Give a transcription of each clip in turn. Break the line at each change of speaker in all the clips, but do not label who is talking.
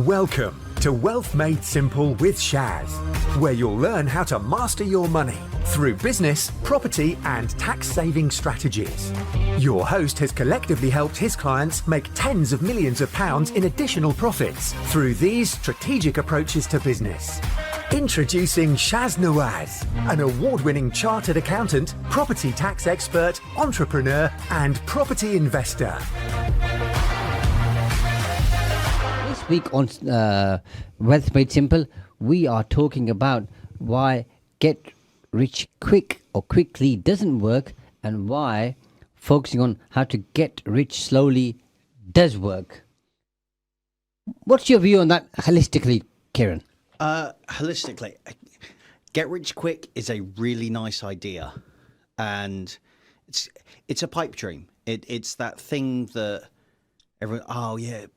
Welcome to Wealth Made Simple with Shaz, where you'll learn how to master your money through business, property, and tax-saving strategies. Your host has collectively helped his clients make tens of millions of pounds in additional profits through these strategic approaches to business. Introducing Shaz Nawaz, an award-winning chartered accountant, property tax expert, entrepreneur, and property investor.
This week on Wealth Made Simple, we are talking about why get rich quick or quickly doesn't work and why focusing on how to get rich slowly does work. What's your view on that holistically, Kiran?
Holistically, get rich quick is a really nice idea, and it's a pipe dream. It's that thing that everyone, oh yeah,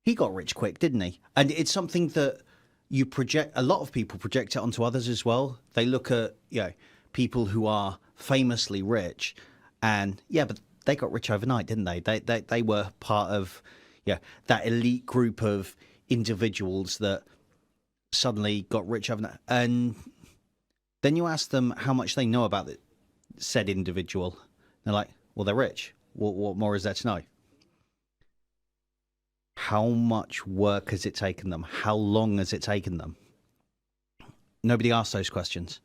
he got rich quick, didn't he? And it's something that you project. A lot of people project it onto others as well. They look at people who are famously rich, and yeah, but they got rich overnight, didn't they? They were part of that elite group of individuals that suddenly got rich overnight. And then you ask them how much they know about said individual. They're like, well, they're rich. What more is there to know? How much work has it taken them? How long has it taken them? Nobody asks those questions.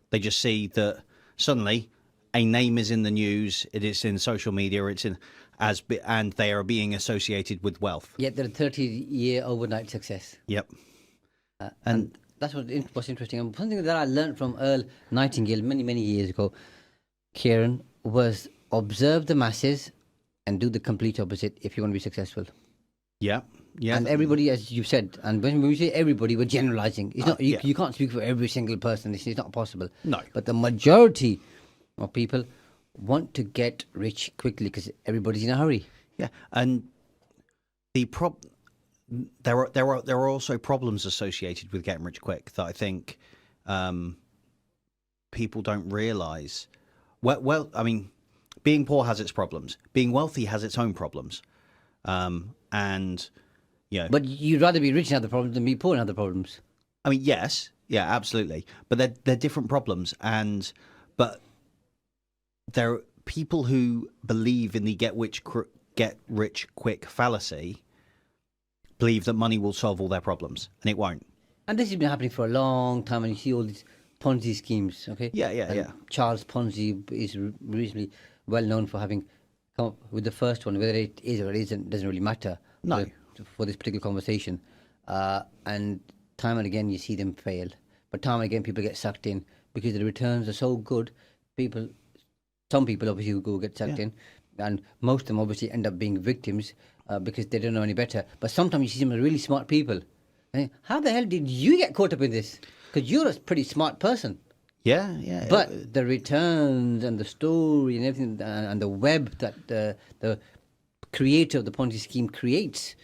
They just see that suddenly a name is in the news, it is in social media, and they are being associated with wealth.
Yet they're a 30-year overnight success.
Yep.
And that's what's interesting. And something that I learned from Earl Nightingale many years ago, Kiran, was observe the masses and do the complete opposite if you want to be successful.
Yeah.
And everybody, as you said, and when we say everybody, we're generalizing. It's not you can't speak for every single person. It's not possible. No. But the majority of people want to get rich quickly because everybody's in a hurry.
Yeah, and there are also problems associated with getting rich quick that I think people don't realise. Well, I mean, being poor has its problems. Being wealthy has its own problems. But
you'd rather be rich and have the problems than be poor and have the problems.
I mean, yes, yeah, absolutely. But they're different problems, but there are people who believe in the get rich quick fallacy. Believe that money will solve all their problems, and it won't.
And this has been happening for a long time, and you see all these Ponzi schemes, okay?
Yeah.
Charles Ponzi is reasonably well known for having come up with the first one. Whether it is or it isn't doesn't really matter.
No.
For this particular conversation. And time and again you see them fail. But time and again people get sucked in because the returns are so good. Some people obviously will get sucked in, and most of them obviously end up being victims because they don't know any better. But sometimes you see some really smart people. And how the hell did you get caught up in this? Because you're a pretty smart person.
Yeah.
But the returns and the story and everything and the web that the creator of the Ponzi scheme creates,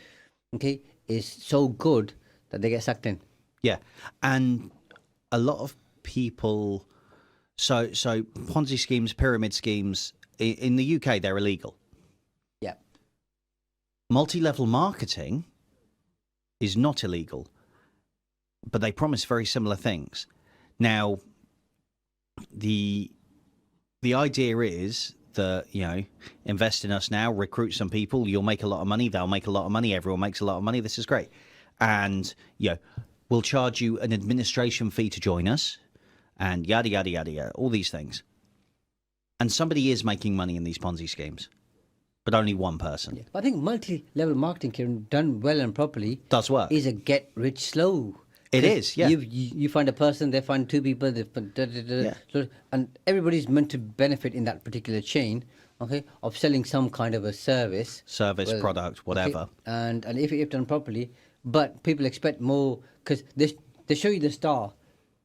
okay, is so good that they get sucked in.
Yeah, and a lot of people. So Ponzi schemes, pyramid schemes in the UK, they're illegal.
Yeah.
Multi-level marketing is not illegal, but they promise very similar things. Now, the idea is that, invest in us now, recruit some people, you'll make a lot of money, they'll make a lot of money, everyone makes a lot of money, this is great. And, we'll charge you an administration fee to join us, and yada, yada, yada, yada, all these things. And somebody is making money in these Ponzi schemes, but only one person.
Yeah. I think multi-level marketing, Kiran, done well and properly,
does work.
Is a get rich slow.
It is, yeah.
You find a person, they find two people, and everybody's meant to benefit in that particular chain, okay, of selling some kind of a service,
product, whatever.
Okay, and if done properly, but people expect more because they show you the star,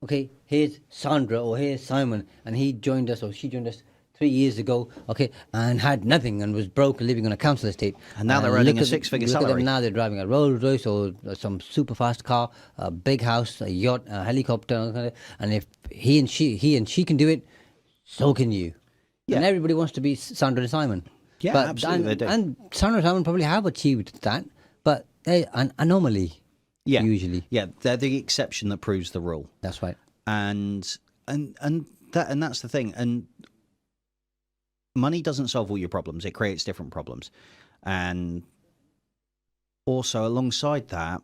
okay. Here's Sandra or here's Simon, and he joined us or she joined us 3 years ago, okay, and had nothing and was broke living on a council estate.
And now they're earning a six-figure salary.
Look at them now, they're driving a Rolls Royce or some super fast car, a big house, a yacht, a helicopter, and if he and she can do it, so can you. Yeah. And everybody wants to be Sandra and Simon.
Yeah, absolutely they do.
And Sandra and Simon probably have achieved that, but An anomaly.
Yeah,
Usually.
yeah, they're the exception that proves the rule.
That's right.
And that's the thing. And money doesn't solve all your problems; it creates different problems. And also, alongside that,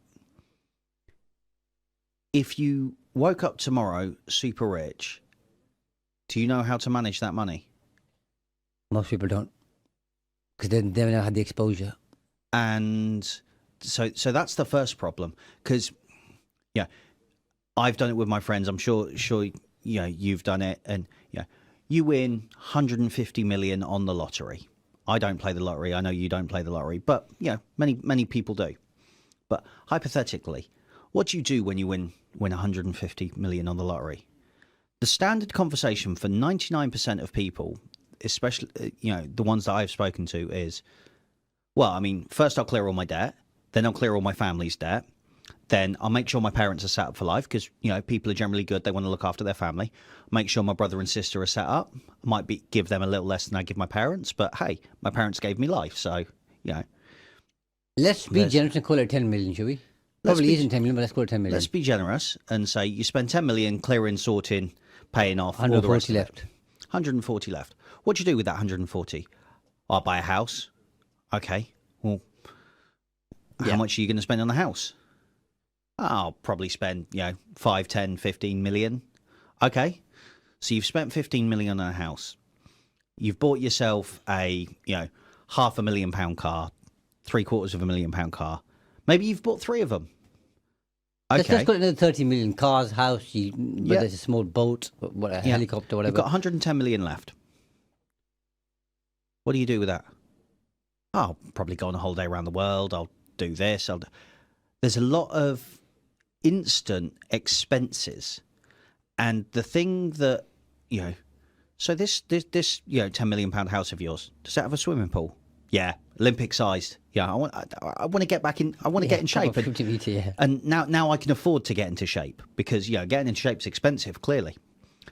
if you woke up tomorrow super rich, do you know how to manage that money?
Most people don't, because they've never had the exposure.
And so that's the first problem. Because, yeah, I've done it with my friends. I'm sure you've done it. And you win 150 million on the lottery. I don't play the lottery. I know you don't play the lottery, but many people do. But hypothetically, what do you do when you win 150 million on the lottery? The standard conversation for 99% of people, especially the ones that I've spoken to, is, well, I mean, first I'll clear all my debt, then I'll clear all my family's debt, then I'll make sure my parents are set up for life, because people are generally good, they want to look after their family. Make sure my brother and sister are set up. I might give them a little less than I give my parents, but hey, my parents gave me life, so
Let's be generous and call it 10 million, shall we? Probably isn't 10 million, but let's call it 10 million.
Let's be generous and say you spend 10 million clearing, sorting, paying off.
140
all the rest
left.
140 left. What do you do with that 140? I'll buy a house. Okay. Well, how much are you going to spend on the house? I'll probably spend 5, 10, 15 million. Okay. So you've spent 15 million on a house. You've bought yourself a £500,000 car, £750,000 car. Maybe you've bought 3 of them. Okay.
Let's call it another 30 million. Cars, house, whether it's a small boat, a helicopter, whatever.
You've got 110 million left. What do you do with that? I'll probably go on a holiday around the world. I'll do this. There's a lot of instant expenses. And the thing that, so this £10 million house of yours, does that have a swimming pool? Yeah, Olympic sized. Yeah, I want to get back in. I want to get in shape.
50 meter,
and now I can afford to get into shape, because getting into shape's expensive. Clearly,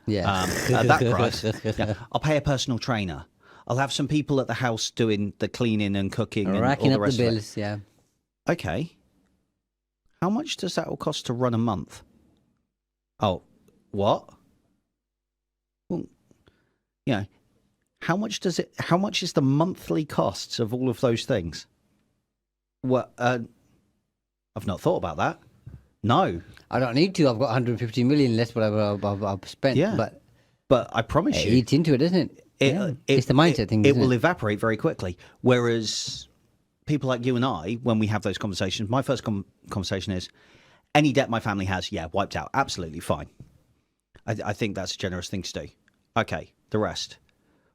at that price, I'll pay a personal trainer. I'll have some people at the house doing the cleaning and cooking and
racking
all the
up
rest
the
of
bills.
it.
Yeah.
Okay, how much does that all cost to run a month? Oh, what? Well, how much is the monthly costs of all of those things? Well, I've not thought about that. No.
I don't need to. I've got 150 million less whatever I've spent.
Yeah. But I promise
it
you,
eats into it, doesn't it? It's the mindset thing.
It will evaporate very quickly. Whereas people like you and I, when we have those conversations, my first conversation is, any debt my family has, wiped out. Absolutely fine. I think that's a generous thing to do. Okay, the rest.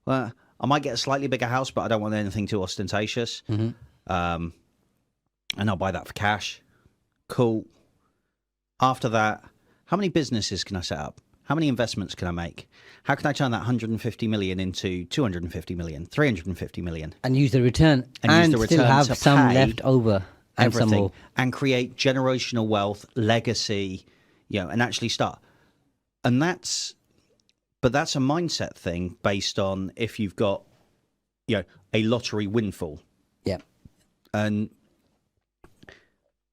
Well, I might get a slightly bigger house, but I don't want anything too ostentatious.
Mm-hmm.
And I'll buy that for cash. Cool. After that, how many businesses can I set up? How many investments can I make? How can I turn that 150 million into 250 million, 350 million?
And use the return. And still have some left over. And
everything.
some more.
And create generational wealth, legacy, and actually start. And that's a mindset thing based on if you've got, a lottery windfall.
Yeah.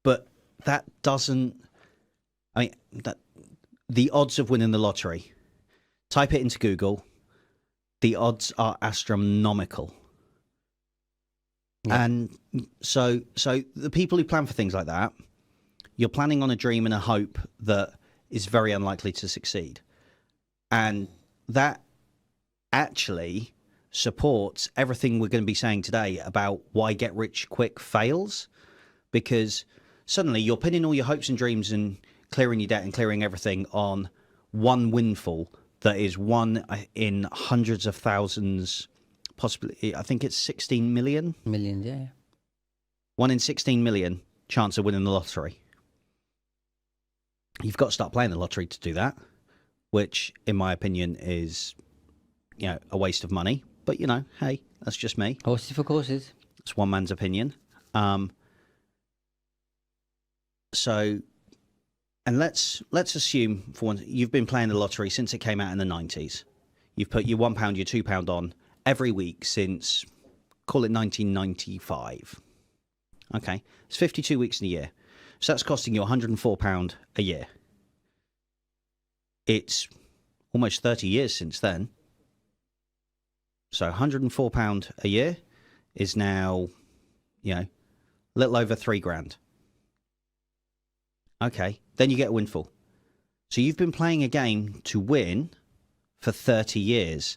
But that doesn't, the odds of winning the lottery, type it into Google, the odds are astronomical. Yeah. And so the people who plan for things like that, you're planning on a dream and a hope that is very unlikely to succeed. And that actually supports everything we're going to be saying today about why get rich quick fails, because suddenly you're pinning all your hopes and dreams and clearing your debt and clearing everything on one windfall that is one in hundreds of thousands, possibly, I think it's 16 million.
Millions, yeah.
1 in 16 million chance of winning the lottery. You've got to start playing the lottery to do that, which, in my opinion, is, a waste of money. But, hey, that's just me.
Horses for courses.
It's one man's opinion. So, and let's assume, for one, you've been playing the lottery since it came out in the 90s. You've put your £1, your £2 on every week since, call it 1995. Okay, it's 52 weeks in a year. So that's costing you £104 a year. It's almost 30 years since then. So £104 a year is now, a little over £3,000. Okay, then you get a windfall. So you've been playing a game to win for 30 years.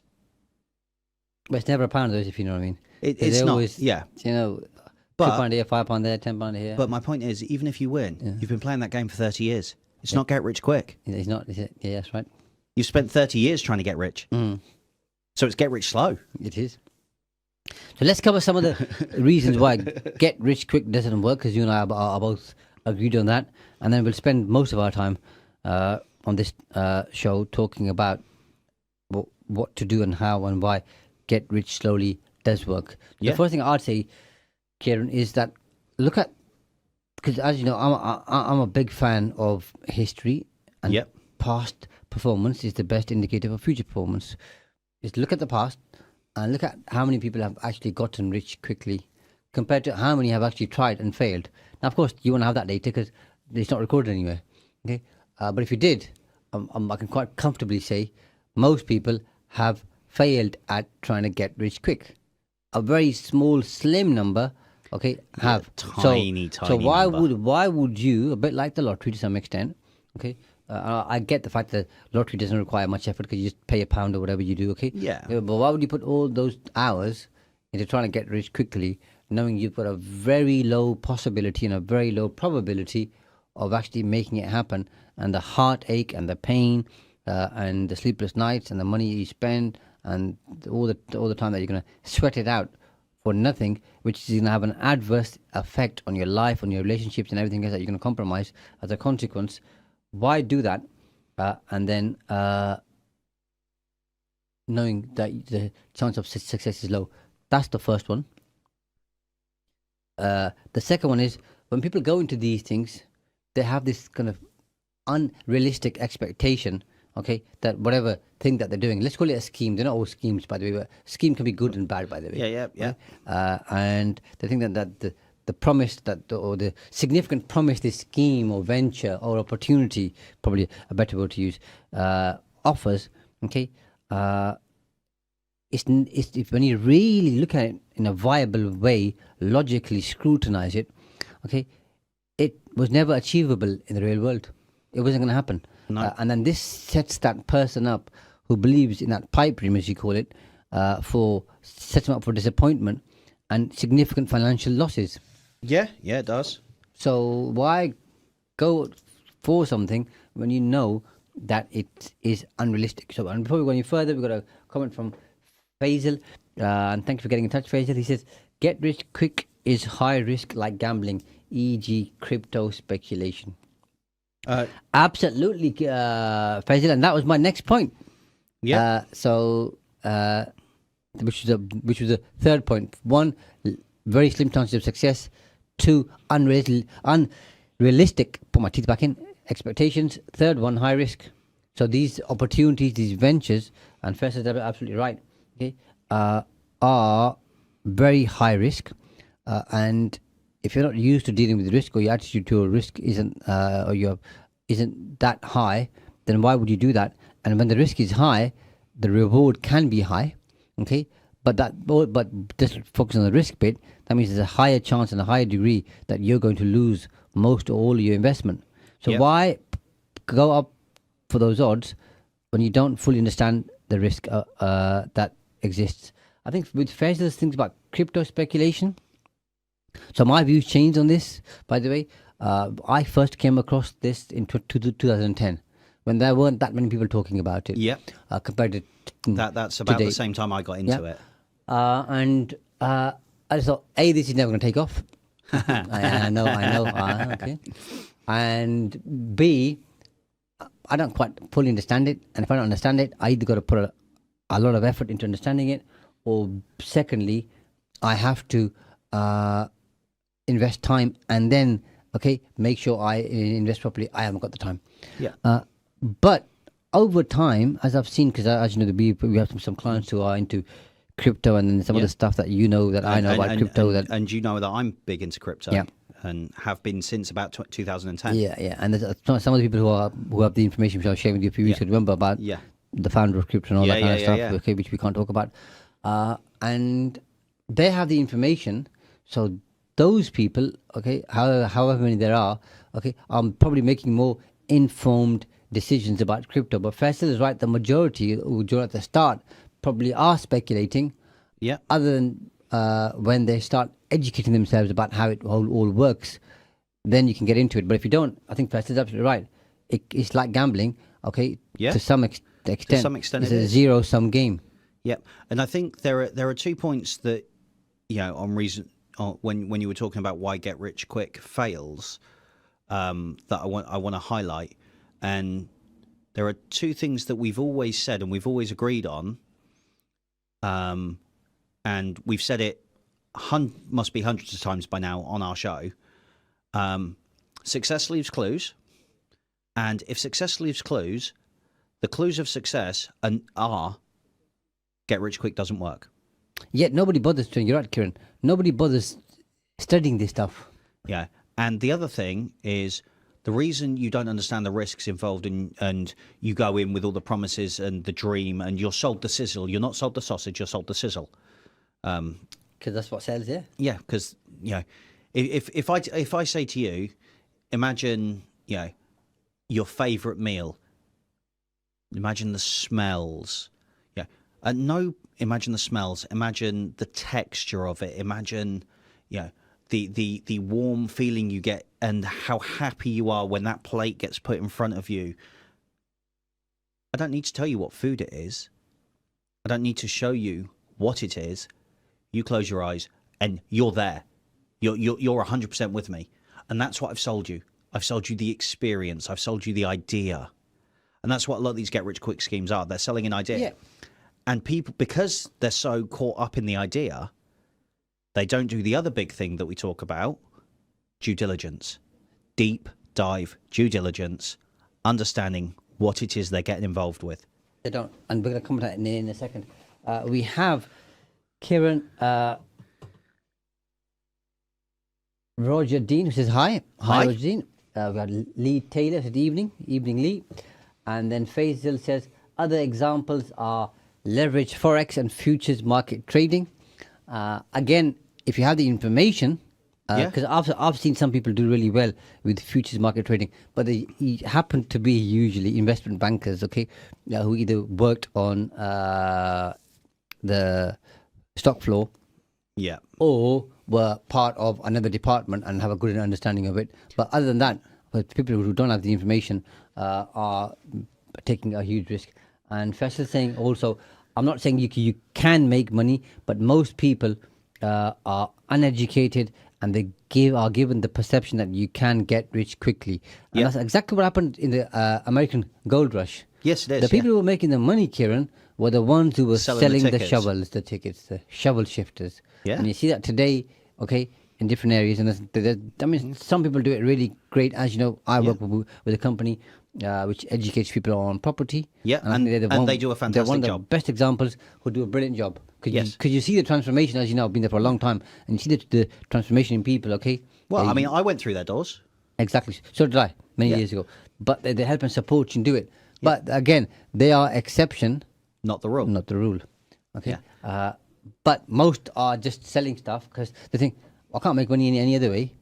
But it's never a pound, though, if you know what I mean.
It's not,
always,
yeah.
But, £2 here, £5 there, £10 here.
But my point is, even if you win, you've been playing that game for 30 years. It's not get rich quick.
It's not, is it? Yeah, that's right.
You've spent 30 years trying to get rich. So it's get rich slow.
It is. So let's cover some of the reasons why get rich quick doesn't work, because you and I are both agreed on that. And then we'll spend most of our time on this show talking about what to do and how and why get rich slowly does work. The first thing I'd say, Kiran, is that look at, because as you know, I'm a big fan of history, and past performance is the best indicator for future performance. Just look at the past and look at how many people have actually gotten rich quickly compared to how many have actually tried and failed. Now, of course, you want to have that data because it's not recorded anywhere. Okay, but if you did, I can quite comfortably say most people have failed at trying to get rich quick. A very small, slim number, have
tiny.
So why would you, a bit like the lottery to some extent, I get the fact that lottery doesn't require much effort because you just pay £1 or whatever you do, but why would you put all those hours into trying to get rich quickly, knowing you've got a very low possibility and a very low probability of actually making it happen, and the heartache and the pain and the sleepless nights and the money you spend and all the time that you're going to sweat it out for nothing, which is going to have an adverse effect on your life, on your relationships and everything else that you're going to compromise as a consequence. Why do that? And then knowing that the chance of success is low. That's the first one. The second one is when people go into these things, they have this kind of unrealistic expectation, that whatever thing that they're doing, let's call it a scheme. They're not all schemes, by the way, but scheme can be good and bad, by the way.
Yeah.
And they think that the promise or the significant promise this scheme or venture or opportunity, probably a better word to use, offers, it's when you really look at it in a viable way, logically scrutinize it, it was never achievable in the real world. It wasn't going to happen.
No.
And then this sets that person up who believes in that pipe dream, as you call it, sets them up for disappointment and significant financial losses.
Yeah, it does.
So why go for something when you know that it is unrealistic? So, and before we go any further, we've got a comment from Faisal, and thanks for getting in touch, Faisal. He says, get rich quick is high risk like gambling, e.g. crypto speculation. Absolutely, Faisal, and that was my next point.
Yeah.
Which was the third point. One, very slim chances of success. Two, unrealistic, put my teeth back in, expectations. Third one, high risk. So these opportunities, these ventures, and Faisal is absolutely right, are very high risk. And if you're not used to dealing with risk, or your attitude to a risk isn't that high, then why would you do that? And when the risk is high, the reward can be high, but just focus on the risk bit. That means there's a higher chance and a higher degree that you're going to lose most or all of your investment. So why go up for those odds when you don't fully understand the risk that exists? I think with Faisal's things about crypto speculation, so my views changed on this, by the way. I first came across this in 2010 when there weren't that many people talking about it.
Yeah.
Compared to
that's about
today.
the same time I got into it.
And I just thought, A, this is never going to take off. I know. Okay. And B, I don't quite fully understand it. And if I don't understand it, I either got to put a lot of effort into understanding it, or secondly, I have to invest time and then make sure I invest properly. I haven't got the time.
Yeah.
But over time, as I've seen, because as you know, we have some clients who are into crypto and then some of the stuff that you know that I know about crypto.
And you know that I'm big into crypto.
Yeah.
And have been since about 2010.
Yeah. And there's some of the people who have the information which I was sharing with you a few weeks ago, remember about the founder of crypto and all that kind of stuff, okay, which we can't talk about. And they have the information. So those people, okay, however many there are, okay, are probably making more informed decisions about crypto. But Faisal is right, the majority who joined at the start probably are speculating.
Yeah.
Other than when they start educating themselves about how it all works, then you can get into it. But if you don't, I think Faisal is absolutely right. It's like gambling, okay?
Yeah.
To some extent.
To some extent
it's
it
a
is.
zero-sum game.
Yep. And I think there are 2 points that, when you were talking about why get rich quick fails, that I want to highlight. And there are 2 things that we've always said and we've always agreed on. And we've said it must be hundreds of times by now on our show. Success leaves clues. And if success leaves clues, the clues of success are get rich quick doesn't work.
Yet nobody bothers doing. You're right, Kiran. Nobody bothers studying this stuff.
Yeah. And the other thing is the reason you don't understand the risks involved and you go in with all the promises and the dream and you're sold the sizzle. You're not sold the sausage, you're sold the sizzle.
Because that's what sells, yeah?
Yeah, because, if I say to you, imagine, your favourite meal. Imagine the smells. Yeah. Imagine the smells. Imagine the texture of it. Imagine, the warm feeling you get and how happy you are when that plate gets put in front of you. I don't need to tell you what food it is. I don't need to show you what it is. You close your eyes and you're there. You're 100% with me. And that's what I've sold you. I've sold you the experience. I've sold you the idea. And that's what a lot of these get-rich-quick schemes are. They're selling an idea.
Yeah.
And people, because they're so caught up in the idea, they don't do the other big thing that we talk about, due diligence. Deep dive due diligence, understanding what it is they're getting involved with.
They don't. And we're going to come to that in a second. We have Kiran Roger Dean, who says hi. Hi, Roger Dean. We got Lee Taylor, said evening Lee. And then Faisal says, other examples are leverage forex and futures market trading. Again, if you have the information, because I've seen some people do really well with futures market trading, but they happen to be usually investment bankers, okay, who either worked on the stock floor, or were part of another department and have a good understanding of it. But other than that, people who don't have the information are taking a huge risk. And Faisal saying also, I'm not saying you can make money, but most people are uneducated and they are given the perception that you can get rich quickly. And that's exactly what happened in the American gold rush.
Yes, it is.
The people who were making the money, Kiran, were the ones who were selling the shovels, the tickets, the shovel shifters.
Yeah.
And you see that today, okay, in different areas. And some people do it really great. As you know, I work with a company which educates people on property.
Yeah, and they do a fantastic job.
They're one of the best examples who do a brilliant job. Because you see the transformation, as you know, I've been there for a long time, and you see the transformation in people, okay?
Well, I went through their doors.
Exactly. So did I, many years ago. But they help and support you and do it. But again, they are exception.
Not the rule.
Not the rule. Okay. Yeah. But most are just selling stuff because they think, I can't make money any other way.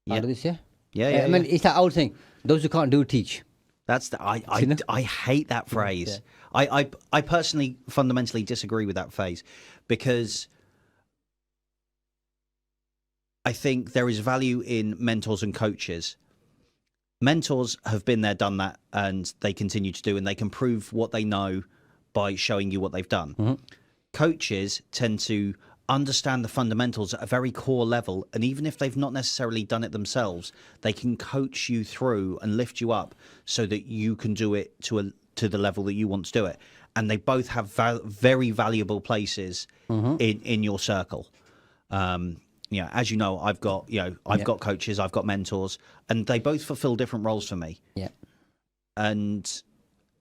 I'll do this, yeah?
Yeah.
I mean, it's that old thing. Those who can't do, teach.
That's I hate that phrase. Yeah. I personally fundamentally disagree with that phrase because I think there is value in mentors and coaches. Mentors have been there, done that, and they continue to do, and they can prove what they know by showing you what they've done. Mm-hmm. Coaches tend to understand the fundamentals at a very core level, and even if they've not necessarily done it themselves, they can coach you through and lift you up so that you can do it to the level that you want to do it. And they both have very valuable places in your circle. As you know, I've got got coaches, I've got mentors, and they both fulfill different roles for me.
Yeah,
and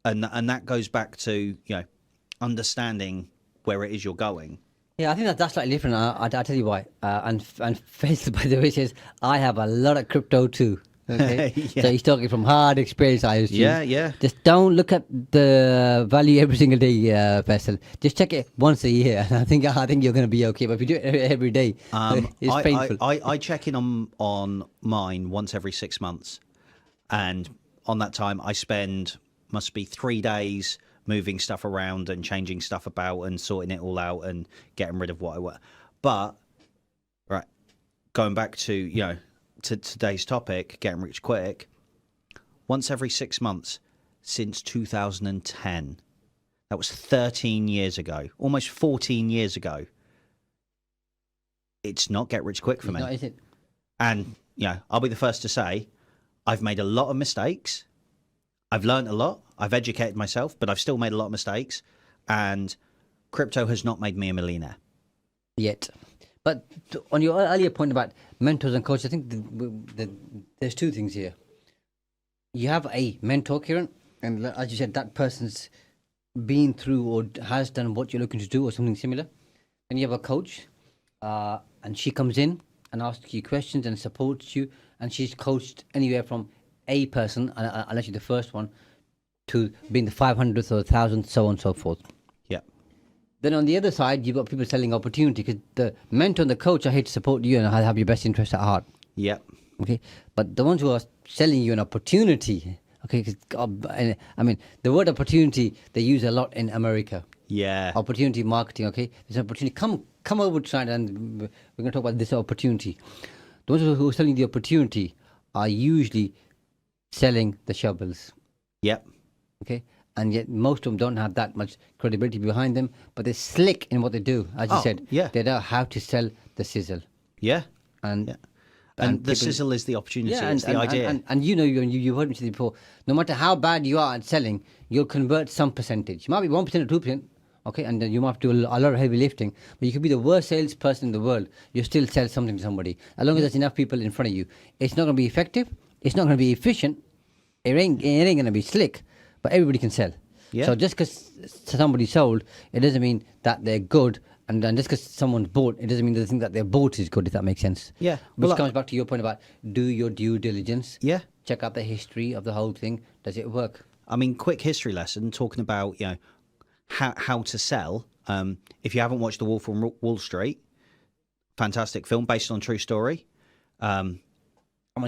that goes back to understanding where it is you're going.
Yeah, I think that's slightly different. I'll tell you why. And Faisal, by the way, says, I have a lot of crypto too. Okay.
Yeah.
So he's talking from hard experience, I assume.
Yeah.
Just don't look at the value every single day, Faisal. Just check it once a year. And I think you're going to be okay. But if you do it every day, it's painful.
I check in on mine once every 6 months, and on that time I spend must be 3 days moving stuff around and changing stuff about and sorting it all out and getting rid of what I want. But right, going back to to today's topic, getting rich quick, once every 6 months since 2010. That was 13 years ago, almost 14 years ago. It's not get rich quick for me.
Not, is it?
And I'll be the first to say I've made a lot of mistakes. I've learned a lot. I've educated myself, but I've still made a lot of mistakes. And crypto has not made me a millionaire
Yet. But on your earlier point about mentors and coaches, I think there's two things here. You have a mentor, Kiran, and as you said, that person's been through or has done what you're looking to do or something similar. Then you have a coach, and she comes in and asks you questions and supports you, and she's coached anywhere from a person, unless you're the first one, to being the 500th or 1,000th, so on and so forth.
Yeah.
Then on the other side, you've got people selling opportunity, because the mentor and the coach are here to support you and have your best interest at heart.
Yeah.
Okay, but the ones who are selling you an opportunity, okay, 'cause, I mean, the word opportunity they use a lot in America.
Yeah.
Opportunity marketing, okay, there's an opportunity. Come over to China, and we're going to talk about this opportunity. Those who are selling the opportunity are usually selling the shovels.
Yep.
Okay, and yet most of them don't have that much credibility behind them, but they're slick in what they do. As you said,
yeah.
They know how to sell the sizzle.
Yeah.
And
yeah. And the sizzle is the opportunity. It's the idea.
And you've heard me say before, no matter how bad you are at selling, you'll convert some percentage. It might be 1% or 2%, okay, and then you might have to do a lot of heavy lifting. But you could be the worst salesperson in the world. You still sell something to somebody. As long as there's enough people in front of you. It's not going to be effective. It's not going to be efficient. It ain't going to be slick. But everybody can sell.
Yeah.
So just because somebody sold, it doesn't mean that they're good. And then just because someone's bought, it doesn't mean they think that their bought is good, if that makes sense.
Yeah.
Which comes back to your point about do your due diligence.
Yeah.
Check out the history of the whole thing. Does it work?
I mean, quick history lesson talking about how to sell. If you haven't watched The Wolf on Wall Street, fantastic film based on true story.
I mean,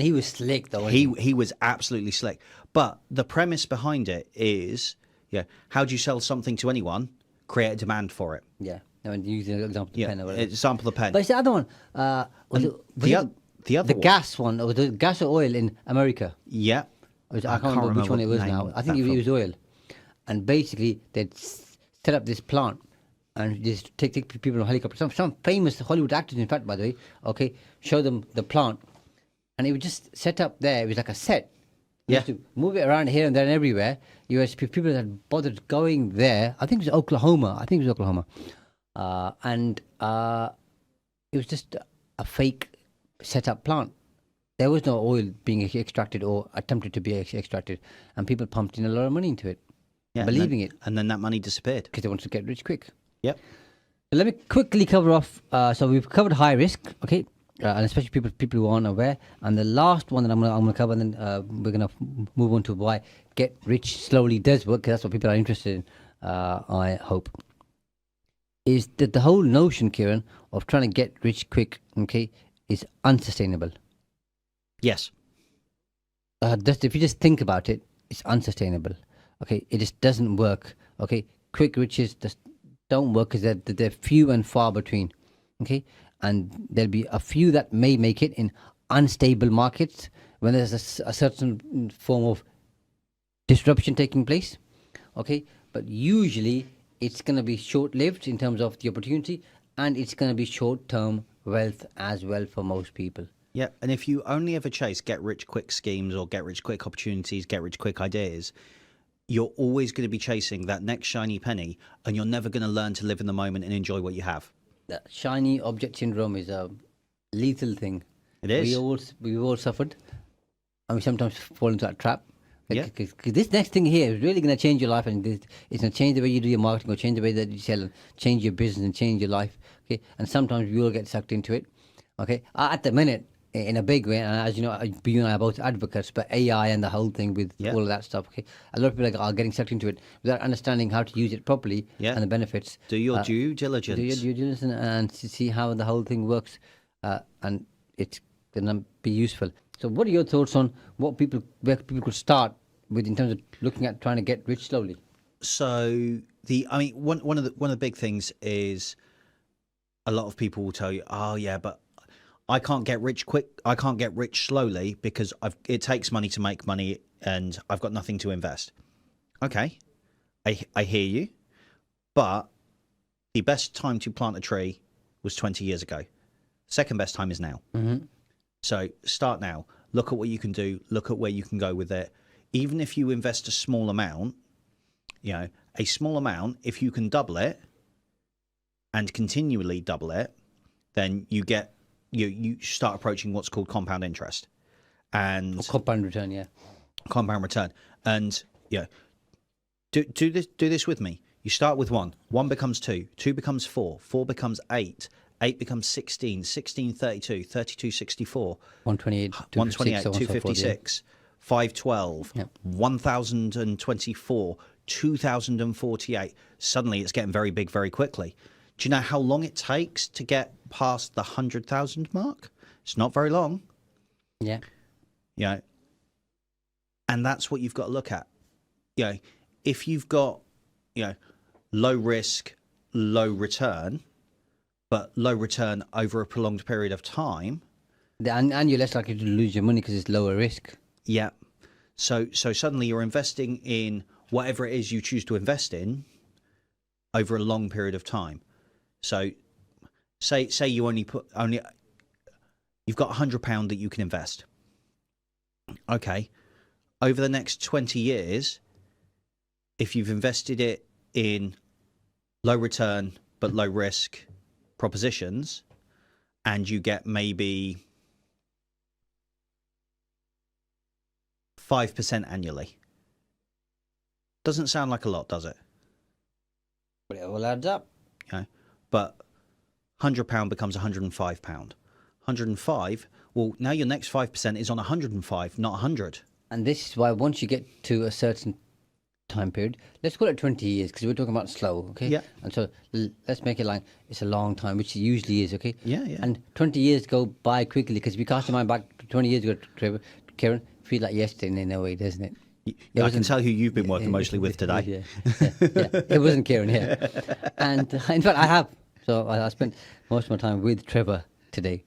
he was slick though.
He was absolutely slick. But the premise behind it is, how do you sell something to anyone? Create a demand for it.
Yeah. I mean, use the example of the pen or whatever.
Example of pen.
But it's the other one.
The
gas one, or was it gas or oil in America?
Yeah.
I can't remember which one it was now. I think it was oil. And basically, they'd set up this plant and just take people on helicopters. Some famous Hollywood actors, in fact, by the way, okay, show them the plant. And it was just set up there. It was like a set. You used to move it around here and there and everywhere. You had people that bothered going there. I think it was Oklahoma. And it was just a fake set-up plant. There was no oil being extracted or attempted to be extracted. And people pumped in a lot of money into it, believing it.
And then that money disappeared.
Because they wanted to get rich quick.
Yep.
So let me quickly cover off. So we've covered high risk, okay? And especially people who aren't aware. And the last one that I'm going to cover, and then we're going to move on to why get rich slowly does work, because that's what people are interested in, I hope, is that the whole notion, Kiran, of trying to get rich quick, okay, is unsustainable.
Yes.
If you just think about it, it's unsustainable. Okay, it just doesn't work. Okay, quick riches just don't work because they're few and far between. Okay, and there'll be a few that may make it in unstable markets when there's a certain form of disruption taking place. Okay, but usually it's going to be short-lived in terms of the opportunity, and it's going to be short-term wealth as well for most people.
Yeah, and if you only ever chase get-rich-quick schemes or get-rich-quick opportunities, get-rich-quick ideas, you're always going to be chasing that next shiny penny, and you're never going to learn to live in the moment and enjoy what you have.
That shiny object syndrome is a lethal thing.
It is.
We've all suffered, and we sometimes fall into that trap.
Yeah.
Because this next thing here is really going to change your life, and it's going to change the way you do your marketing, or change the way that you sell, and change your business, and change your life. Okay, and sometimes we will get sucked into it. Okay, at the minute, in a big way, and as you know, you and I are both advocates, but AI and the whole thing with all of that stuff. Okay, a lot of people are getting sucked into it without understanding how to use it properly and the benefits.
Do your due diligence.
Do your due diligence and see how the whole thing works, and it's gonna be useful. So, what are your thoughts on where people could start with in terms of looking at trying to get rich slowly?
So one of the big things is a lot of people will tell you, oh yeah, but I can't get rich quick. I can't get rich slowly because it takes money to make money, and I've got nothing to invest. Okay, I hear you, but the best time to plant a tree was 20 years ago. Second best time is now. So start now. Look at what you can do. Look at where you can go with it. Even if you invest a small amount, a small amount, if you can double it and continually double it, then you get you start approaching what's called compound interest and
compound return.
Compound return. And do this with me. You start with 1 becomes 2 becomes 4 becomes 8 becomes 16 32 64
128
256 512 1024 2048. Suddenly it's getting very big very quickly. Do you know how long it takes to get past the 100,000 mark? It's not very long.
Yeah.
And that's what you've got to look at. If you've got, low risk, low return, but low return over a prolonged period of time.
And you're less likely to lose your money because it's lower risk.
Yeah. So suddenly you're investing in whatever it is you choose to invest in over a long period of time. So say you you've got £100 that you can invest. Okay. Over the next 20 years, if you've invested it in low return but low risk propositions, and you get maybe 5% annually. Doesn't sound like a lot, does it?
But it all adds up.
But £100 becomes £105. 105, well, now your next 5% is on 105, not 100.
And this is why once you get to a certain time period, let's call it 20 years because we're talking about slow, okay?
Yeah.
And so let's make it like it's a long time, which it usually is, okay?
Yeah.
And 20 years go by quickly because if you cast your mind back to 20 years ago, Kiran, feel like yesterday in a way, doesn't it?
I can tell who you've been working mostly with today.
Yeah. It wasn't Kiran, And in fact, I have. So I spent most of my time with Trevor today.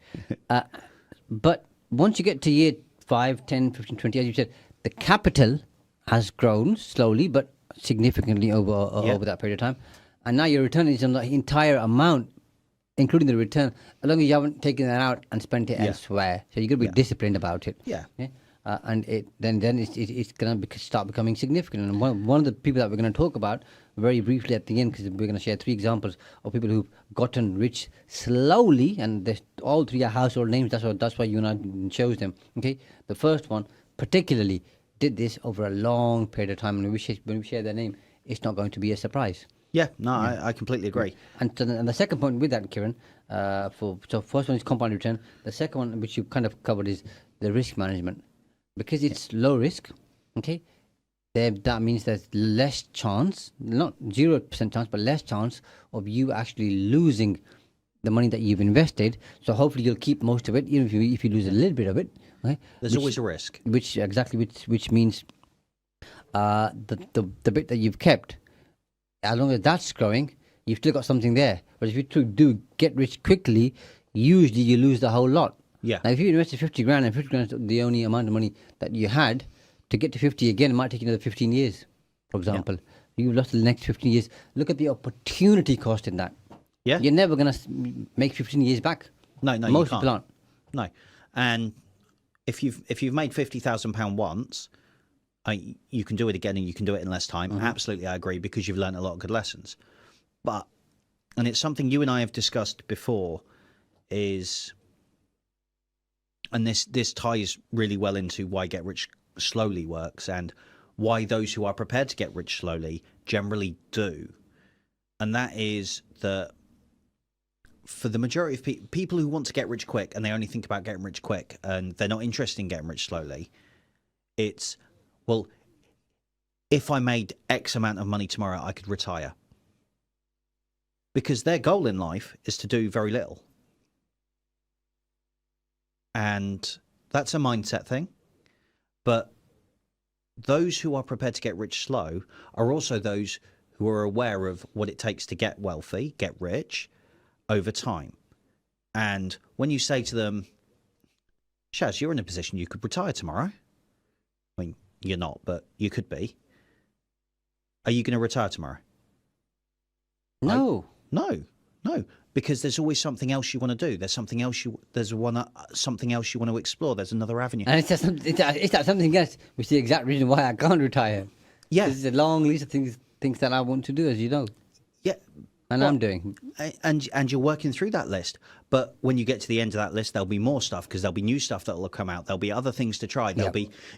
But once you get to year 5, 10, 15, 20, as you said, the capital has grown slowly but significantly over that period of time. And now your return is on the entire amount, including the return, as long as you haven't taken that out and spent it elsewhere. So you've got to be disciplined about it. And then it's going to start becoming significant. And one of the people that we're going to talk about very briefly at the end, because we're going to share 3 examples of people who've gotten rich slowly, and all 3 are household names. That's why you and I chose them. Okay, the first one particularly did this over a long period of time, and when we share their name, it's not going to be a surprise.
I completely agree.
And the second point with that, Kiran, so first one is compound return. The second one, which you kind of covered, is the risk management. Because it's low risk, okay, that means there's less chance, not 0% chance, but less chance of you actually losing the money that you've invested. So hopefully you'll keep most of it, even if you lose a little bit of it. Okay?
There's always a risk.
Which means the bit that you've kept, as long as that's growing, you've still got something there. But if you do get rich quickly, usually you lose the whole lot.
Yeah.
Now, if you invested 50 grand and 50 grand is the only amount of money that you had, to get to 50 again, it might take you another 15 years, for example. You've lost the next 15 years. Look at the opportunity cost in that.
Yeah.
You're never going to make 15 years back.
No,
Most people aren't.
No. And if you've made £50,000 once, you can do it again and you can do it in less time. Absolutely, I agree, because you've learned a lot of good lessons. But, and it's something you and I have discussed before, is... And this ties really well into why Get Rich Slowly works and why those who are prepared to get rich slowly generally do. And that is that for the majority of people who want to get rich quick and they only think about getting rich quick and they're not interested in getting rich slowly, it's, well, if I made X amount of money tomorrow, I could retire. Because their goal in life is to do very little. And that's a mindset thing. But those who are prepared to get rich slow are also those who are aware of what it takes to get wealthy, get rich over time. And when you say to them, Shaz, you're in a position you could retire tomorrow. I mean, you're not, but you could be. Are you going to retire tomorrow?
No.
No, because there's always something else you want to do. There's something else something else you want to explore. There's another avenue.
And it's that something else, which is the exact reason why I can't retire.
Yeah.
There's a long list of things that I want to do, as you know.
Yeah.
And I'm doing.
And you're working through that list. But when you get to the end of that list, there'll be more stuff because there'll be new stuff that will come out. There'll be other things to try.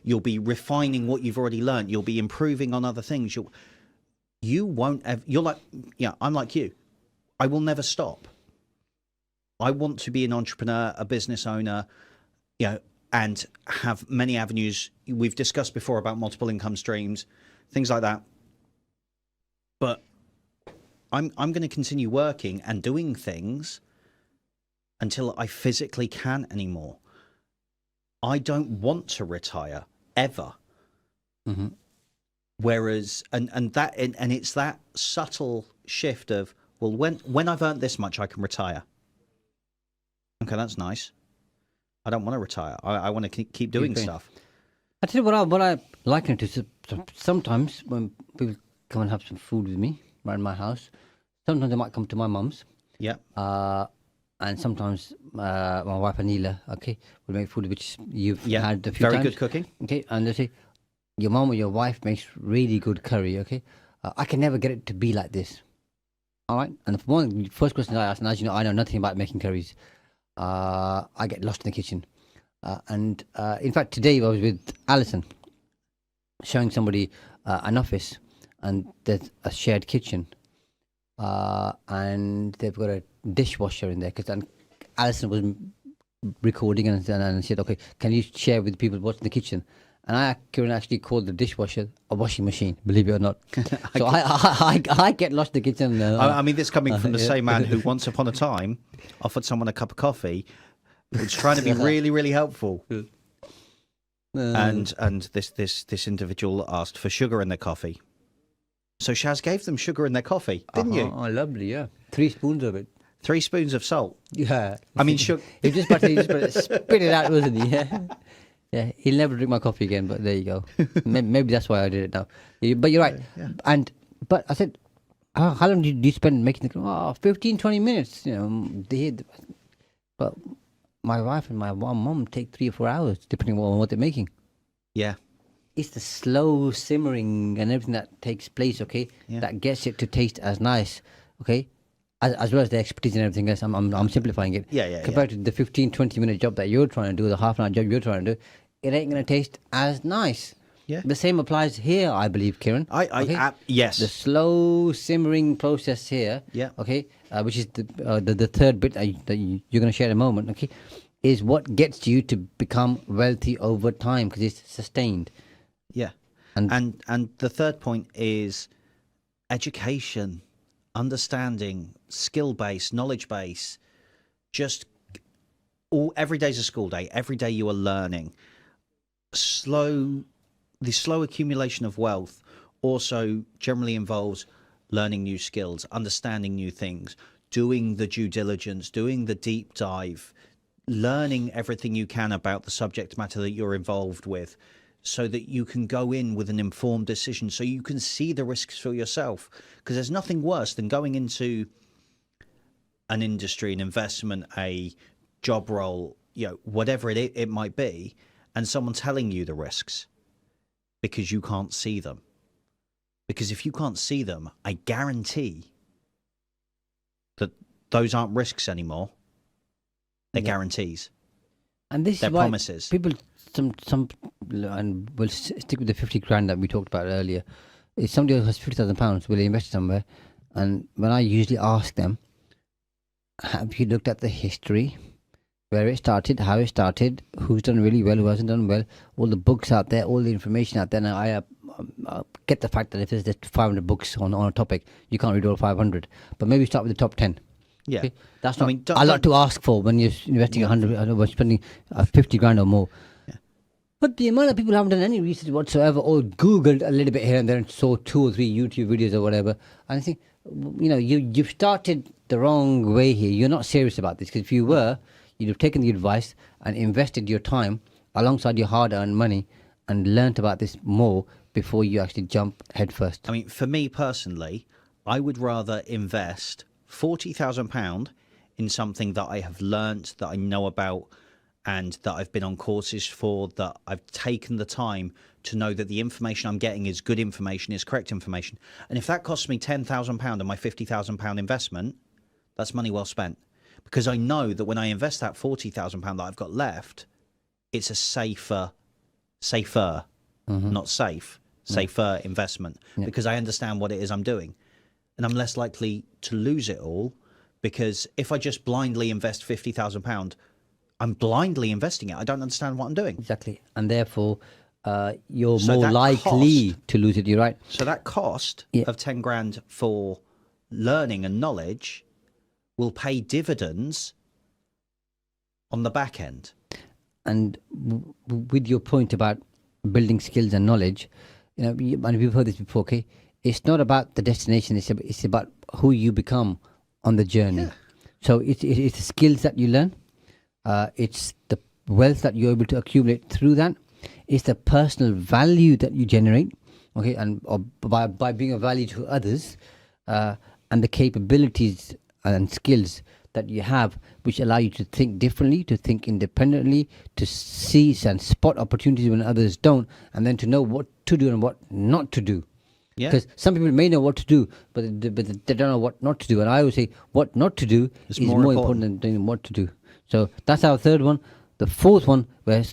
You'll be refining what you've already learned. You'll be improving on other things. I'm like you. I will never stop. I want to be an entrepreneur, a business owner, and have many avenues. We've discussed before about multiple income streams, things like that. But I'm going to continue working and doing things until I physically can anymore. I don't want to retire ever.
Mm-hmm.
Whereas, and it's that subtle shift of, well, when I've earned this much, I can retire. Okay, that's nice. I don't want to retire. I want to keep doing stuff.
I tell you what I liken it to. Sometimes when people come and have some food with me around my house, sometimes they might come to my mum's.
Yeah.
And sometimes my wife Anila, okay, will make food which you've had a few times.
Very good cooking.
Okay, and they say, your mum or your wife makes really good curry, okay? I can never get it to be like this. All right? And the first question I ask, and as you know, I know nothing about making curries. I get lost in the kitchen. And in fact, today I was with Alison, showing somebody an office, and there's a shared kitchen. And they've got a dishwasher in there. And Alison was recording and said, okay, can you share with people what's in the kitchen? And Kiran actually called the dishwasher a washing machine, believe it or not. So I get lost in the kitchen.
I mean, this coming from the same man who once upon a time offered someone a cup of coffee, was trying to be really, really helpful. And this individual asked for sugar in their coffee. So Shaz gave them sugar in their coffee, didn't you?
Oh, lovely, yeah. 3 spoons of it.
3 spoons of salt.
Yeah.
I mean, sugar.
He just spit it out, wasn't he? Yeah. Yeah, he'll never drink my coffee again, but there you go. Maybe that's why I did it now. But you're right. Yeah. But I said, how long do you spend making the 15, 20 minutes, but my wife and my mum take 3 or 4 hours, depending on what they're making.
Yeah.
It's the slow simmering and everything that takes place, okay, that gets it to taste as nice, okay, as well as the expertise and everything else. I'm simplifying it. Compared to the 15, 20-minute job that you're trying to do, the half-an-hour job you're trying to do, it ain't going to taste as nice. Yeah. The same applies here, I believe, Kiran.
Yes.
The slow simmering process here, okay, which is the third bit that you're going to share in a moment, okay, is what gets you to become wealthy over time because it's sustained.
Yeah. And the third point is education, understanding, skill base, knowledge base. Just every day's a school day. Every day you are learning. The slow accumulation of wealth also generally involves learning new skills, understanding new things, doing the due diligence, doing the deep dive, learning everything you can about the subject matter that you're involved with so that you can go in with an informed decision, so you can see the risks for yourself. Because there's nothing worse than going into an industry, an investment, a job role, whatever it might be, and someone telling you the risks because you can't see them. Because if you can't see them, I guarantee that those aren't risks anymore. They're guarantees.
And this
they're
is why
promises.
People, and we'll stick with the 50 grand that we talked about earlier. If somebody has £50,000, will they invest somewhere? And when I usually ask them, have you looked at the history, where it started, how it started, who's done really well, who hasn't done well, all the books out there, all the information out there. Now, I get the fact that if there's 500 books on a topic, you can't read all 500. But maybe start with the top 10.
Yeah.
Okay? That's not
mean,
a lot to ask for when you're investing 100, or spending 50 grand or more. But the amount of people who haven't done any research whatsoever, or Googled a little bit here and there and saw 2 or 3 YouTube videos or whatever, and I think, you've started the wrong way here. You're not serious about this, because if you were, you'd have taken the advice and invested your time alongside your hard-earned money and learnt about this more before you actually jump headfirst.
I mean, for me personally, I would rather invest £40,000 in something that I have learnt, that I know about, and that I've been on courses for, that I've taken the time to know that the information I'm getting is good information, is correct information. And if that costs me £10,000 on my £50,000 investment, that's money well spent. Because I know that when I invest that £40,000 that I've got left, it's a safer, not safe, safer investment.
Yeah.
Because I understand what it is I'm doing. And I'm less likely to lose it all, because if I just blindly invest £50,000, I'm blindly investing it. I don't understand what I'm doing.
Exactly. And therefore, you're more likely to lose it. You're right.
So that cost of 10 grand for learning and knowledge will pay dividends on the back end.
And with your point about building skills and knowledge, and we've heard this before, okay? It's not about the destination. It's about who you become on the journey. Yeah. So it's the skills that you learn. It's the wealth that you're able to accumulate through that. It's the personal value that you generate, okay, and by being of value to others, and the capabilities and skills that you have, which allow you to think differently, to think independently, to see and spot opportunities when others don't, and then to know what to do and what not to do.
Yeah.
Because some people may know what to do, but they don't know what not to do. And I always say what not to do is more important than doing what to do. So that's our third one. The fourth one, where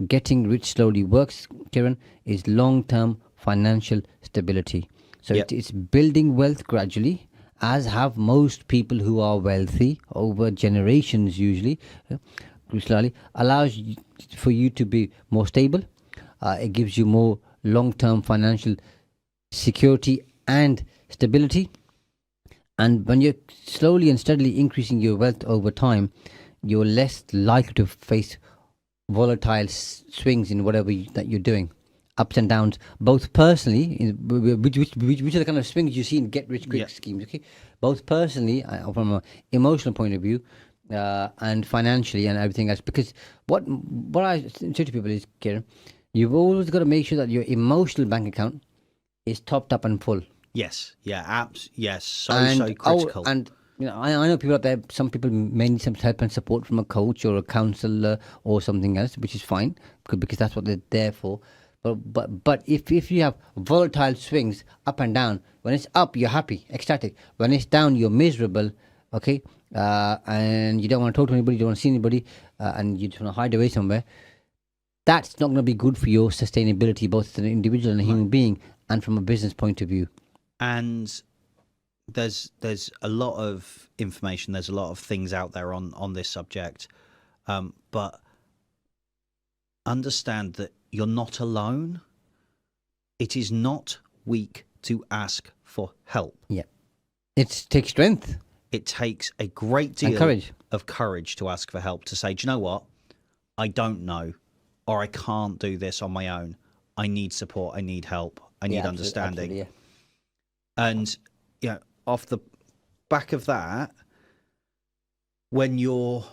getting rich slowly works, Kiran, is long-term financial stability. So it's building wealth gradually, as have most people who are wealthy over generations usually. Slowly allows for you to be more stable. It gives you more long-term financial security and stability. And when you're slowly and steadily increasing your wealth over time, you're less likely to face volatile swings in whatever that you're doing, ups and downs, both personally, which are the kind of swings you see in get-rich-quick schemes, okay? Both personally, from an emotional point of view, and financially and everything else. Because what I say to people is, Kiran, you've always got to make sure that your emotional bank account is topped up and full.
Yes, yes, so critical.
And I know people out there, some people may need some help and support from a coach or a counselor or something else, which is fine, because that's what they're there for. But if you have volatile swings up and down, when it's up, you're happy, ecstatic. When it's down, you're miserable, okay? And you don't want to talk to anybody, you don't want to see anybody, and you just want to hide away somewhere. That's not going to be good for your sustainability, both as an individual and a human being, and from a business point of view.
And there's a lot of information, there's a lot of things out there on this subject, but understand that you're not alone. It is not weak to ask for help.
Yeah, it takes strength.
It takes a great deal of courage to ask for help, to say, do you know what, I don't know, or I can't do this on my own. I need support, I need help, I need understanding.
Absolutely.
And off the back of that, when you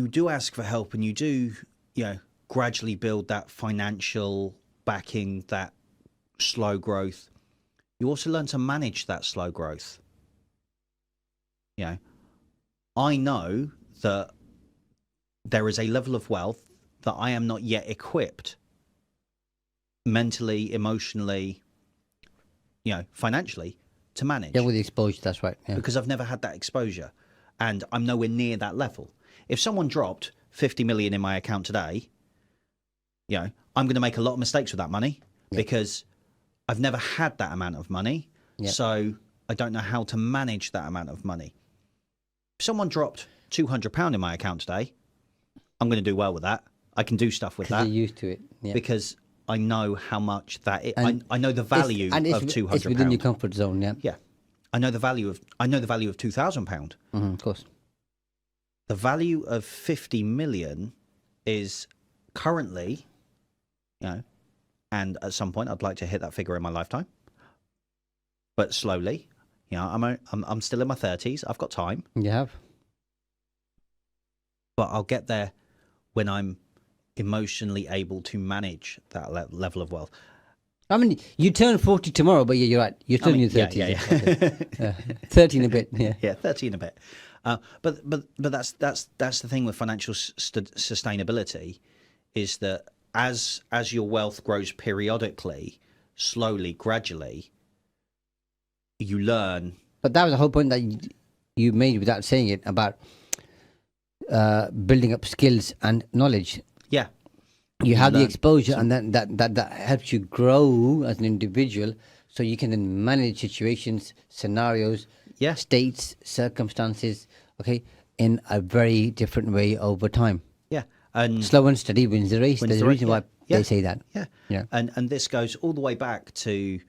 do ask for help and you do gradually build that financial backing, that slow growth, you also learn to manage that slow growth. I know that there is a level of wealth that I am not yet equipped mentally, emotionally, financially, to manage.
Yeah, with the exposure, that's right. Yeah.
Because I've never had that exposure, and I'm nowhere near that level. If someone dropped 50 million in my account today, I'm going to make a lot of mistakes with that money because I've never had that amount of money. So I don't know how to manage that amount of money. If someone dropped £200 in my account today, I'm going to do well with that. I can do stuff with that.
You're used to it. Yeah.
Because I know how much that I know the value of £200.
It's within your comfort zone, yeah.
Yeah. I know the value of £2,000.
Of course.
The value of 50 million is currently, and at some point I'd like to hit that figure in my lifetime. But slowly, I'm still in my 30s. I've got time.
You have.
But I'll get there when I'm emotionally able to manage that level of wealth.
I mean, you turn 40 tomorrow, but you're right. You're still in your 30s.
Yeah.
30 and a bit, yeah.
Yeah, 30 and a bit. But that's the thing with financial sustainability, is that as your wealth grows periodically, slowly, gradually, you learn.
But that was the whole point that you made without saying it about building up skills and knowledge.
Yeah.
You have the exposure, and then that helps you grow as an individual, so you can then manage situations, scenarios, states, circumstances, okay, in a very different way over time.
Yeah. And
slow and steady wins the race. There's a reason why they say that.
Yeah.
Yeah.
And this goes all the way back to,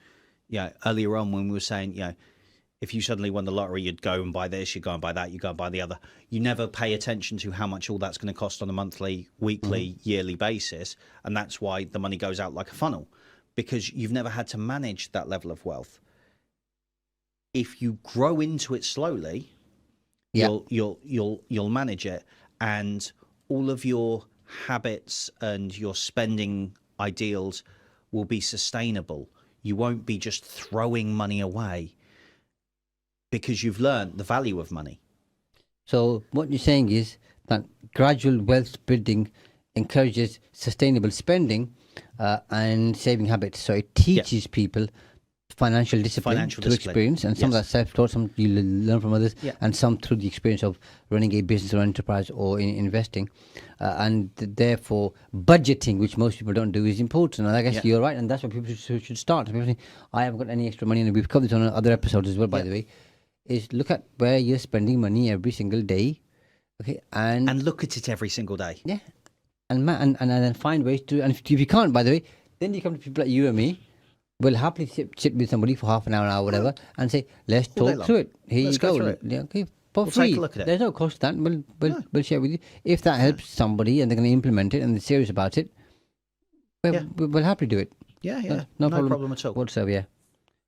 earlier on when we were saying, if you suddenly won the lottery, you'd go and buy this, you'd go and buy that, you'd go and buy the other. You never pay attention to how much all that's going to cost on a monthly, weekly, yearly basis. And that's why the money goes out like a funnel, because you've never had to manage that level of wealth. If you grow into it slowly, you'll manage it, and all of your habits and your spending ideals will be sustainable. You won't be just throwing money away, because you've learned the value of money.
So what you're saying is that gradual wealth building encourages sustainable spending and saving habits. So it teaches people financial discipline through experience, and some of that self-taught, some you learn from others, and some through the experience of running a business or enterprise or investing. And therefore, budgeting, which most people don't do, is important. And I guess you're right, and that's where people should start. People think, I haven't got any extra money, and we've covered this on other episodes as well, by the way, is look at where you're spending money every single day, okay, and
look at it every single day.
Yeah, and then find ways to. And if you can't, by the way, then you come to people like you and me. We'll happily sit with somebody for half an hour, whatever, and say, let's talk through it. Here you go. Yeah, okay, for free.
Take a look at it.
There's no cost to that. We'll share with you. If that helps somebody and they're going to implement it and they're serious about it, we'll happily do it.
Yeah.
No
problem at all.
whatsoever, yeah.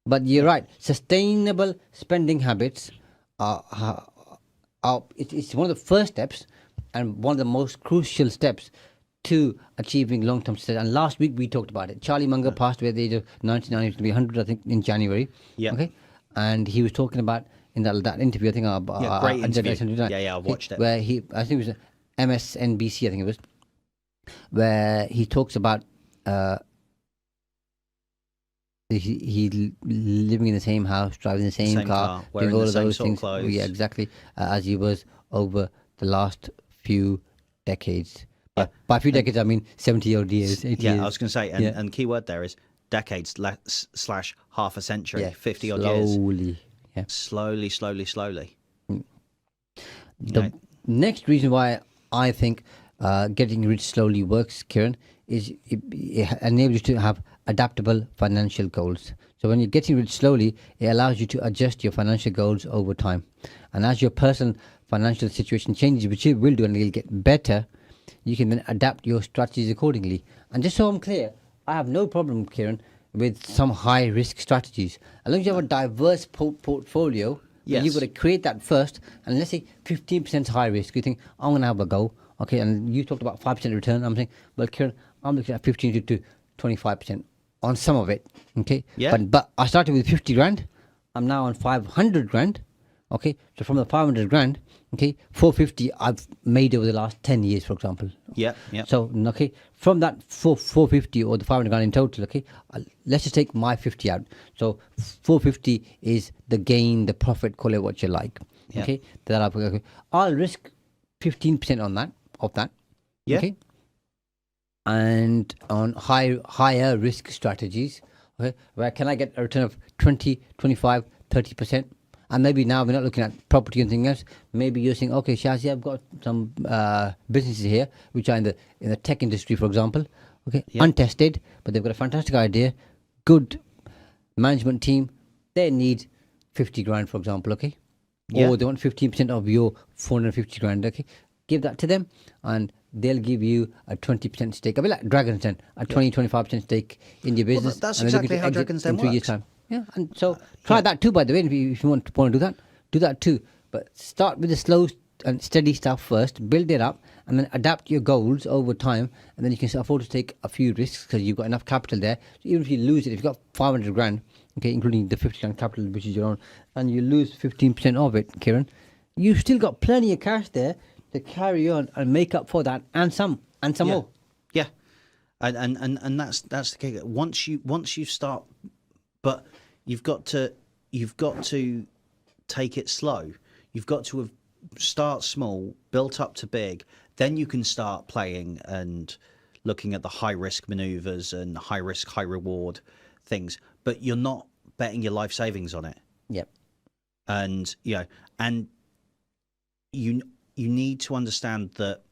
But you're right. Sustainable spending habits it's one of the first steps and one of the most crucial steps to achieving long-term success. And last week we talked about it. Charlie Munger passed away at the age of 99. He was going to be 100, I think, in January.
Yeah.
Okay. And he was talking about in that interview, I think.
Great interview. I watched it.
Where I think it was MSNBC, I think it was, where he talks about he living in the same house, driving the same car,
wearing
doing all
the
of
same
those
sort of
things.
clothes.
Yeah, exactly. As he was over the last few decades. But by a few decades, I mean 70 odd years, 80 years.
I was going to say, and key word there is decades / half a century, 50 odd years.
Slowly.
Slowly.
The next reason why I think getting rich slowly works, Kiran, is it enables you to have adaptable financial goals. So when you're getting rich slowly, it allows you to adjust your financial goals over time. And as your personal financial situation changes, which it will do, and it'll get better, you can then adapt your strategies accordingly. And just so I'm clear, I have no problem, Kiran, with some high risk strategies. As long as you have a diverse portfolio, you've got to create that first. And let's say 15% high risk, you think, I'm going to have a go. Okay, and you talked about 5% return. I'm saying, well, Kiran, I'm looking at 15 to 25% on some of it. Okay, but I started with 50 grand. I'm now on 500 grand. Okay, so from the 500 grand, okay, 450 I've made over the last 10 years, for example.
Yeah.
So, okay, from that 450 or the 500 grand in total, okay, let's just take my 50 out. So 450 is the gain, the profit, call it what you like. Okay, I'll risk 15% on that, of that. Okay. And on higher risk strategies, okay, where can I get a return of 20, 25, 30%? And maybe now we're not looking at property and things else. Maybe you're saying, okay, Shaz, I've got some businesses here which are in the tech industry, for example. Okay, untested, but they've got a fantastic idea, good management team. They need 50 grand, for example. Okay, or they want 15% of your 450 grand. Okay, give that to them, and they'll give you a 20% stake. A bit like Dragon's Den, a 20-25% stake in your business.
Well, that's
and then
exactly how Dragon's Den
in 3 years'
works.
time. Yeah, and so try that too. By the way, if you want to do that, do that too. But start with the slow and steady stuff first. Build it up, and then adapt your goals over time. And then you can afford to take a few risks because you've got enough capital there. So even if you lose it, if you've got 500 grand, okay, including the 50 grand capital which is your own, and you lose 15% of it, Kiran, you've still got plenty of cash there to carry on and make up for that and some more.
Yeah, and that's the kicker. Once you start, but you've got to take it slow. You've got to start small, built up to big. Then you can start playing and looking at the high risk maneuvers and high risk, high reward things. But you're not betting your life savings on it.
Yep.
And you need to understand that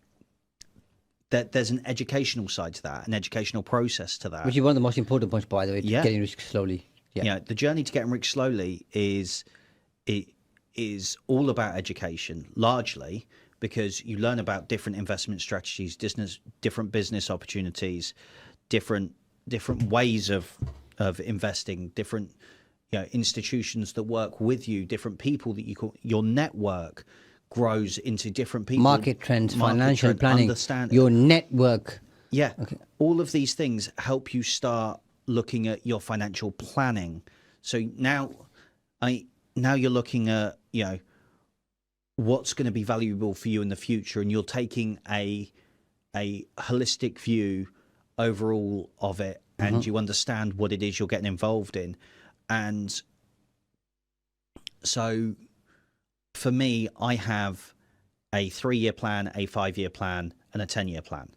there's an educational side to that, an educational process to that.
Which is one of the most important points, by the way, to getting rich slowly. Yeah.
The journey to getting rich slowly is all about education, largely because you learn about different investment strategies, different business opportunities, different ways of investing, different institutions that work with you, different people that your network grows into different people.
Market trends, financial planning, your network.
Yeah. Okay. All of these things help you start looking at your financial planning. So now you're looking at, what's going to be valuable for you in the future, and you're taking a holistic view overall of it, and you understand what it is you're getting involved in. And so for me, I have a 3-year plan, a 5-year plan, and a 10-year plan.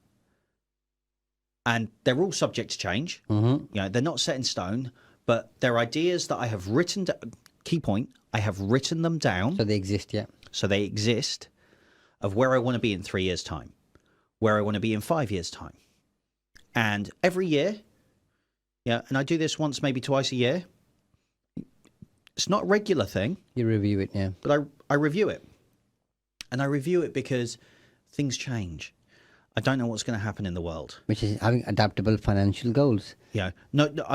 And they're all subject to change. They're not set in stone, but they're ideas that I have written down. Key point, I have written them down.
So they exist, yeah.
So they exist, of where I want to be in 3 years' time, where I want to be in 5 years' time. And every year, and I do this once, maybe twice a year. It's not a regular thing.
You review it, yeah.
But I review it. And I review it because things change. I don't know what's going to happen in the world.
Which is having adaptable financial goals.
Nobody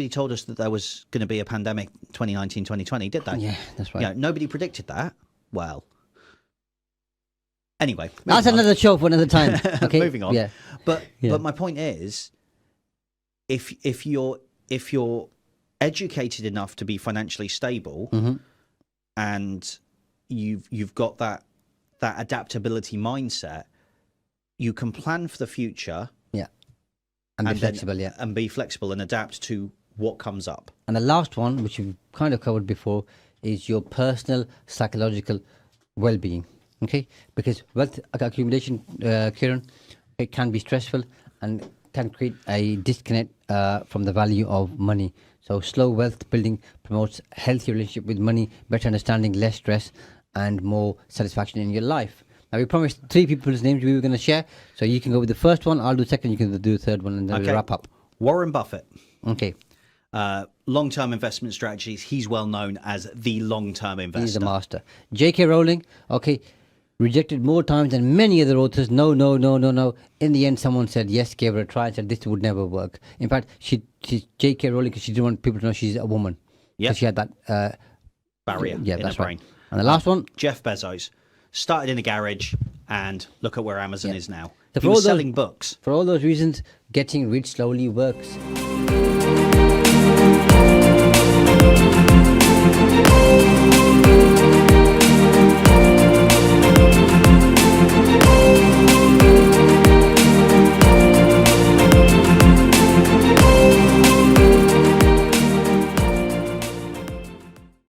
told us that there was going to be a pandemic 2019, 2020, did they?
Yeah, that's right.
Nobody predicted that. Well, anyway.
That's another show for another time. Okay.
Moving on.
Yeah.
But my point is, if you're educated enough to be financially stable, and you've got that adaptability mindset, you can plan for the future.
Yeah. And be flexible,
And be flexible and adapt to what comes up.
And the last one, which we've kind of covered before, is your personal psychological well-being. Okay? Because wealth accumulation, Kiran, it can be stressful and can create a disconnect from the value of money. So slow wealth building promotes healthier relationship with money, better understanding, less stress, and more satisfaction in your life. Now, we promised 3 people's names we were going to share. So you can go with the first one, I'll do the second, you can do the third one, and then we'll wrap up.
Warren Buffett.
Okay.
Long-term investment strategies. He's well known as the long-term investor.
He's a master. J.K. Rowling, okay, rejected more times than many other authors. No. In the end, someone said yes, gave her a try, and said this would never work. In fact, she's J.K. Rowling because she didn't want people to know she's a woman. Yeah. She had that
barrier in her brain.
Right. And the last one?
Jeff Bezos. Started in a garage, and look at where Amazon is now. So he was selling books.
For all those reasons, getting rich slowly works.